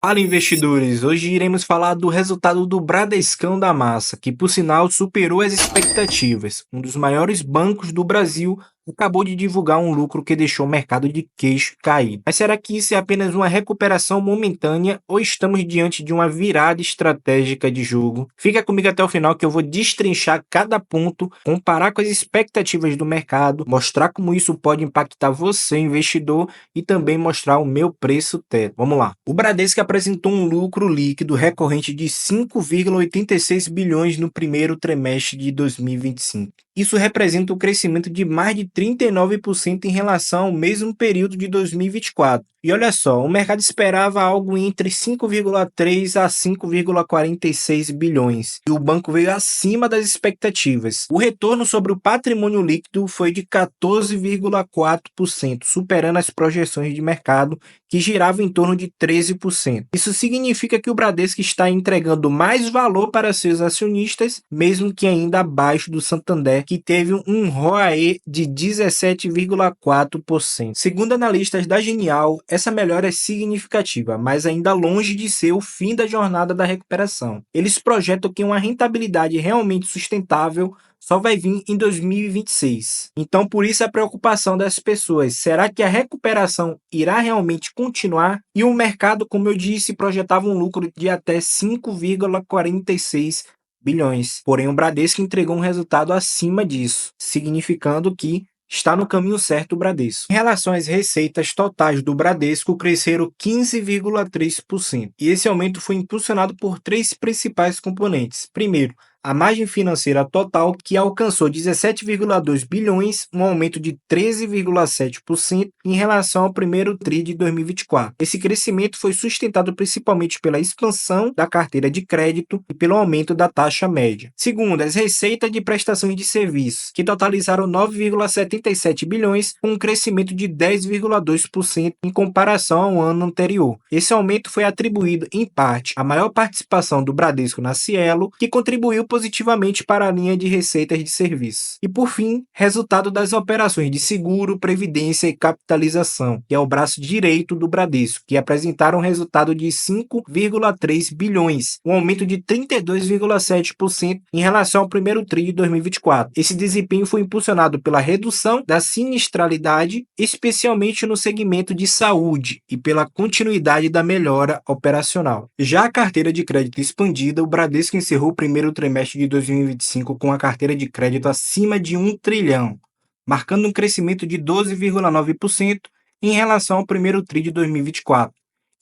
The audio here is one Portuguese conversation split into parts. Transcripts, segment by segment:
Fala, investidores! Hoje iremos falar do resultado do Bradescão da Massa, que por sinal superou as expectativas. Um dos maiores bancos do Brasil acabou de divulgar um lucro que deixou o mercado de queixo caído. Mas será que isso é apenas uma recuperação momentânea ou estamos diante de uma virada estratégica de jogo? Fica comigo até o final que eu vou destrinchar cada ponto, comparar com as expectativas do mercado, mostrar como isso pode impactar você, investidor, e também mostrar o meu preço teto. Vamos lá. O Bradesco apresentou um lucro líquido recorrente de 5,86 bilhões no primeiro trimestre de 2025. Isso representa um crescimento de mais de 39% em relação ao mesmo período de 2024. E olha só, o mercado esperava algo entre 5,3 a 5,46 bilhões, e o banco veio acima das expectativas. O retorno sobre o patrimônio líquido foi de 14,4%, superando as projeções de mercado, que girava em torno de 13%. Isso significa que o Bradesco está entregando mais valor para seus acionistas, mesmo que ainda abaixo do Santander, que teve um ROAE de 17,4%. Segundo analistas da Genial, essa melhora é significativa, mas ainda longe de ser o fim da jornada da recuperação. Eles projetam que uma rentabilidade realmente sustentável só vai vir em 2026. Então, por isso a preocupação das pessoas. Será que a recuperação irá realmente continuar? E o mercado, como eu disse, projetava um lucro de até 5,46 bilhões. Porém, o Bradesco entregou um resultado acima disso, significando que está no caminho certo o Bradesco. Em relação às receitas totais do Bradesco, cresceram 15,3%. E esse aumento foi impulsionado por três principais componentes. Primeiro, a margem financeira total, que alcançou 17,2 bilhões, um aumento de 13,7% em relação ao primeiro TRI de 2024. Esse crescimento foi sustentado principalmente pela expansão da carteira de crédito e pelo aumento da taxa média. Segundo, as receitas de prestações de serviços, que totalizaram 9,77 bilhões, com um crescimento de 10,2% em comparação ao ano anterior. Esse aumento foi atribuído, em parte, à maior participação do Bradesco na Cielo, que contribuiu positivamente para a linha de receitas de serviços. E por fim, resultado das operações de seguro, previdência e capitalização, que é o braço direito do Bradesco, que apresentaram um resultado de 5,3 bilhões, um aumento de 32,7% em relação ao primeiro TRI de 2024. Esse desempenho foi impulsionado pela redução da sinistralidade, especialmente no segmento de saúde, e pela continuidade da melhora operacional. Já a carteira de crédito expandida, o Bradesco encerrou o primeiro trimestre de 2025 com a carteira de crédito acima de 1 trilhão, marcando um crescimento de 12,9% em relação ao primeiro TRI de 2024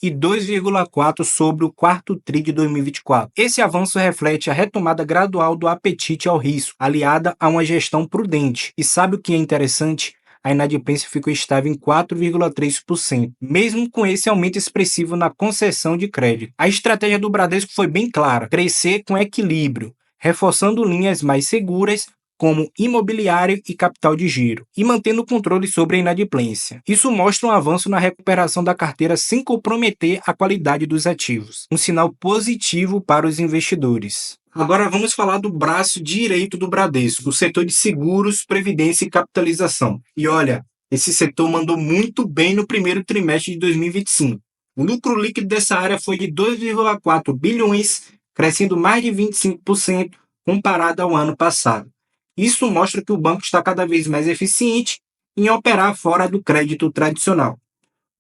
e 2,4% sobre o quarto TRI de 2024. Esse avanço reflete a retomada gradual do apetite ao risco, aliada a uma gestão prudente. E sabe o que é interessante? A inadimplência ficou estável em 4,3%, mesmo com esse aumento expressivo na concessão de crédito. A estratégia do Bradesco foi bem clara: crescer com equilíbrio, reforçando linhas mais seguras, como imobiliário e capital de giro, e mantendo o controle sobre a inadimplência. Isso mostra um avanço na recuperação da carteira sem comprometer a qualidade dos ativos, um sinal positivo para os investidores. Agora vamos falar do braço direito do Bradesco, o setor de seguros, previdência e capitalização. E olha, esse setor mandou muito bem no primeiro trimestre de 2025. O lucro líquido dessa área foi de 2,4 bilhões, crescendo mais de 25% comparado ao ano passado. Isso mostra que o banco está cada vez mais eficiente em operar fora do crédito tradicional.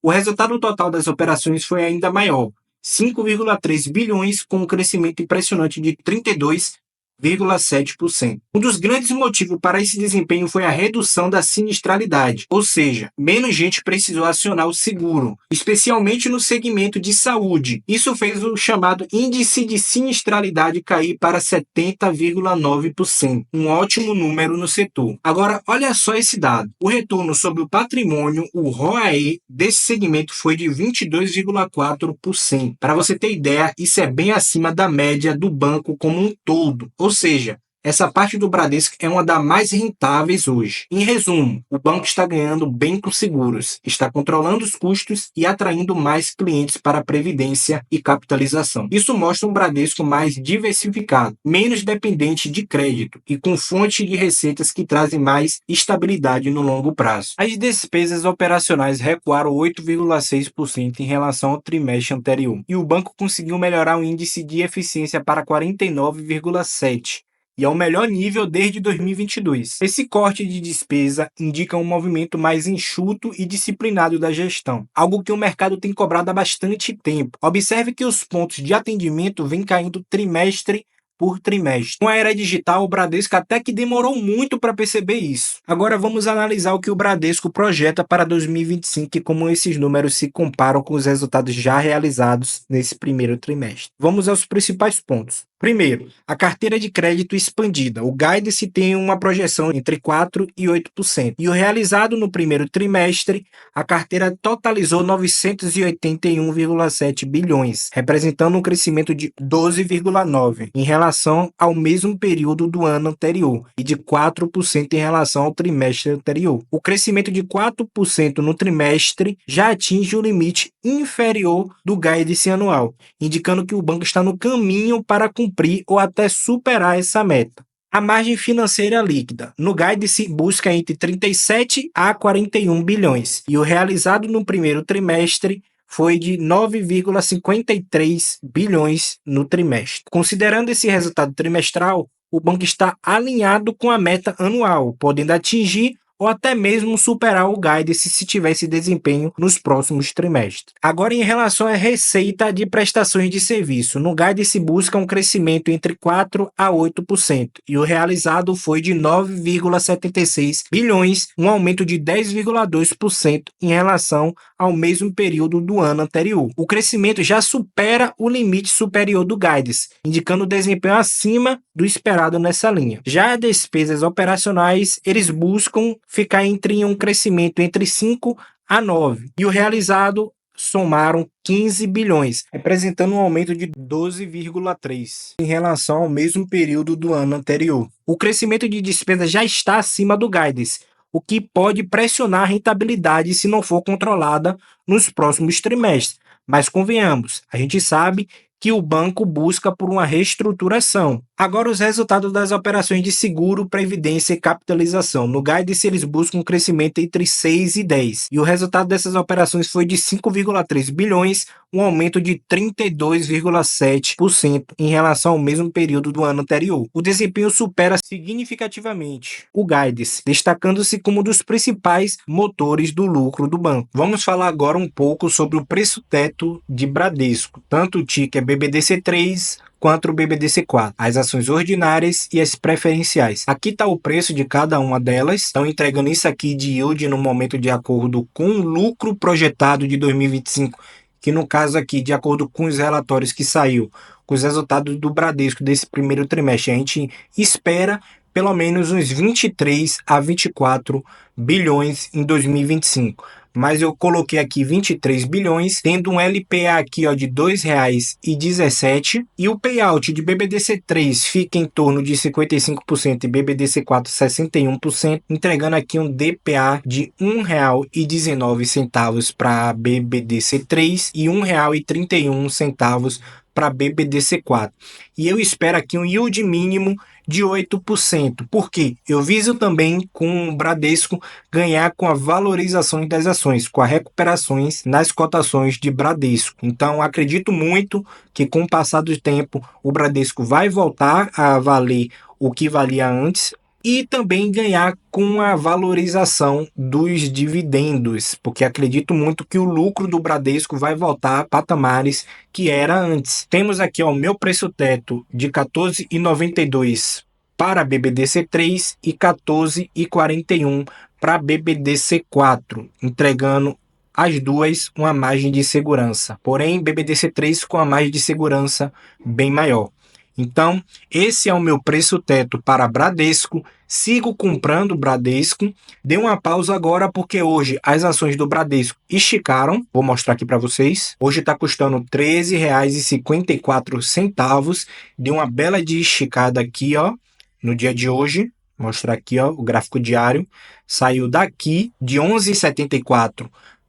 O resultado total das operações foi ainda maior, 5,3 bilhões, com um crescimento impressionante de 32,7%. Um dos grandes motivos para esse desempenho foi a redução da sinistralidade, ou seja, menos gente precisou acionar o seguro, especialmente no segmento de saúde. Isso fez o chamado índice de sinistralidade cair para 70,9%, um ótimo número no setor. Agora, olha só esse dado. O retorno sobre o patrimônio, o ROAE, desse segmento foi de 22,4%. Para você ter ideia, isso é bem acima da média do banco como um todo. Ou seja, essa parte do Bradesco é uma das mais rentáveis hoje. Em resumo, o banco está ganhando bem com seguros, está controlando os custos e atraindo mais clientes para a previdência e capitalização. Isso mostra um Bradesco mais diversificado, menos dependente de crédito e com fonte de receitas que trazem mais estabilidade no longo prazo. As despesas operacionais recuaram 8,6% em relação ao trimestre anterior e o banco conseguiu melhorar o índice de eficiência para 49,7%. E é o melhor nível desde 2022. Esse corte de despesa indica um movimento mais enxuto e disciplinado da gestão, algo que o mercado tem cobrado há bastante tempo. Observe que os pontos de atendimento vêm caindo trimestre por trimestre. Com a era digital, o Bradesco até que demorou muito para perceber isso. Agora vamos analisar o que o Bradesco projeta para 2025 e como esses números se comparam com os resultados já realizados nesse primeiro trimestre. Vamos aos principais pontos. Primeiro, a carteira de crédito expandida. O guidance tem uma projeção entre 4% e 8%. E o realizado no primeiro trimestre, a carteira totalizou 981,7 bilhões, representando um crescimento de 12,9% em relação ao mesmo período do ano anterior e de 4% em relação ao trimestre anterior. O crescimento de 4% no trimestre já atinge o limite inferior do guidance anual, indicando que o banco está no caminho para cumprir ou até superar essa meta. A margem financeira líquida. No guidance busca entre 37 a 41 bilhões e o realizado no primeiro trimestre foi de 9,53 bilhões no trimestre. Considerando esse resultado trimestral, o banco está alinhado com a meta anual, podendo atingir ou até mesmo superar o guidance se tivesse desempenho nos próximos trimestres. Agora, em relação à receita de prestações de serviço, no guidance busca um crescimento entre 4% a 8%, e o realizado foi de 9,76 bilhões, um aumento de 10,2% em relação ao mesmo período do ano anterior. O crescimento já supera o limite superior do guidance, indicando desempenho acima do esperado nessa linha. Já as despesas operacionais, eles buscam ficar entre um crescimento entre 5 a 9, e o realizado somaram 15 bilhões, representando um aumento de 12,3% em relação ao mesmo período do ano anterior. O crescimento de despesas já está acima do guidance, o que pode pressionar a rentabilidade se não for controlada nos próximos trimestres. Mas convenhamos, a gente sabe que o banco busca por uma reestruturação. Agora, os resultados das operações de seguro, previdência e capitalização. No guidance, eles buscam um crescimento entre 6 e 10. E o resultado dessas operações foi de 5,3 bilhões, um aumento de 32,7% em relação ao mesmo período do ano anterior. O desempenho supera significativamente o guidance, destacando-se como um dos principais motores do lucro do banco. Vamos falar agora um pouco sobre o preço-teto de Bradesco, tanto o ticker BBDC3 quanto o BBDC4, as ações ordinárias e as preferenciais. Aqui está o preço de cada uma delas, estão entregando isso aqui de yield no momento de acordo com o lucro projetado de 2025, que no caso aqui, de acordo com os relatórios que saiu, com os resultados do Bradesco desse primeiro trimestre, a gente espera pelo menos uns 23 a 24 bilhões em 2025. Mas eu coloquei aqui 23 bilhões, tendo um LPA aqui ó, de R$ 2,17, e o payout de BBDC3 fica em torno de 55% e BBDC4 61%, entregando aqui um DPA de R$ 1,19 para BBDC3 e R$ 1,31 para BBDC4. E eu espero aqui um yield mínimo de 8%, porque eu viso também com o Bradesco ganhar com a valorização das ações, com as recuperações nas cotações de Bradesco. Então, acredito muito que com o passar do tempo, o Bradesco vai voltar a valer o que valia antes, e também ganhar com a valorização dos dividendos, porque acredito muito que o lucro do Bradesco vai voltar a patamares que era antes. Temos aqui o meu preço teto de R$ 14,92 para BBDC3 e R$ 14,41 para BBDC4, entregando as duas uma margem de segurança, porém BBDC3 com a margem de segurança bem maior. Então, esse é o meu preço teto para Bradesco. Sigo comprando Bradesco. Dei uma pausa agora porque hoje as ações do Bradesco esticaram. Vou mostrar aqui para vocês. Hoje está custando R$ 13,54. Deu uma bela de esticada aqui, ó. no dia de hoje, mostrar aqui, ó, o gráfico diário, saiu daqui de 11,74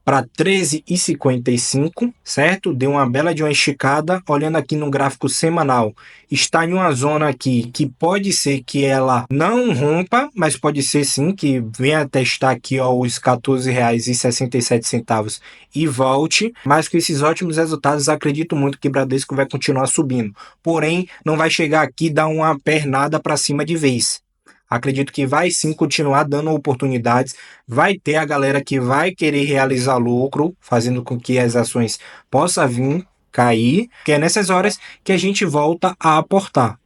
para 13,55, certo? Deu uma bela de uma esticada. Olhando aqui no gráfico semanal, está em uma zona aqui que pode ser que ela não rompa, mas pode ser sim que venha testar aqui, ó, os R$ 14,67 e volte. Mas com esses ótimos resultados, acredito muito que Bradesco vai continuar subindo. Porém, não vai chegar aqui e dar uma pernada para cima de vez. Acredito que vai sim continuar dando oportunidades, vai ter a galera que vai querer realizar lucro, fazendo com que as ações possam vir cair, que é nessas horas que a gente volta a aportar,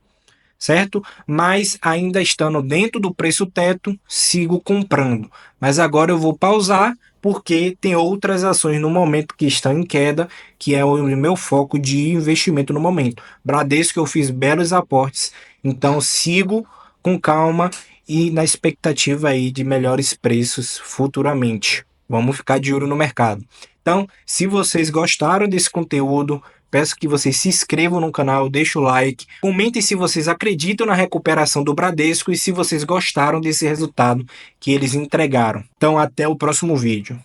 certo? Mas ainda estando dentro do preço teto, sigo comprando. Mas agora eu vou pausar porque tem outras ações no momento que estão em queda, que é o meu foco de investimento no momento. Bradesco eu fiz belos aportes, então sigo com calma e na expectativa aí de melhores preços futuramente. Vamos ficar de olho no mercado. Então, se vocês gostaram desse conteúdo, peço que vocês se inscrevam no canal, deixem o like, comentem se vocês acreditam na recuperação do Bradesco e se vocês gostaram desse resultado que eles entregaram. Então, até o próximo vídeo.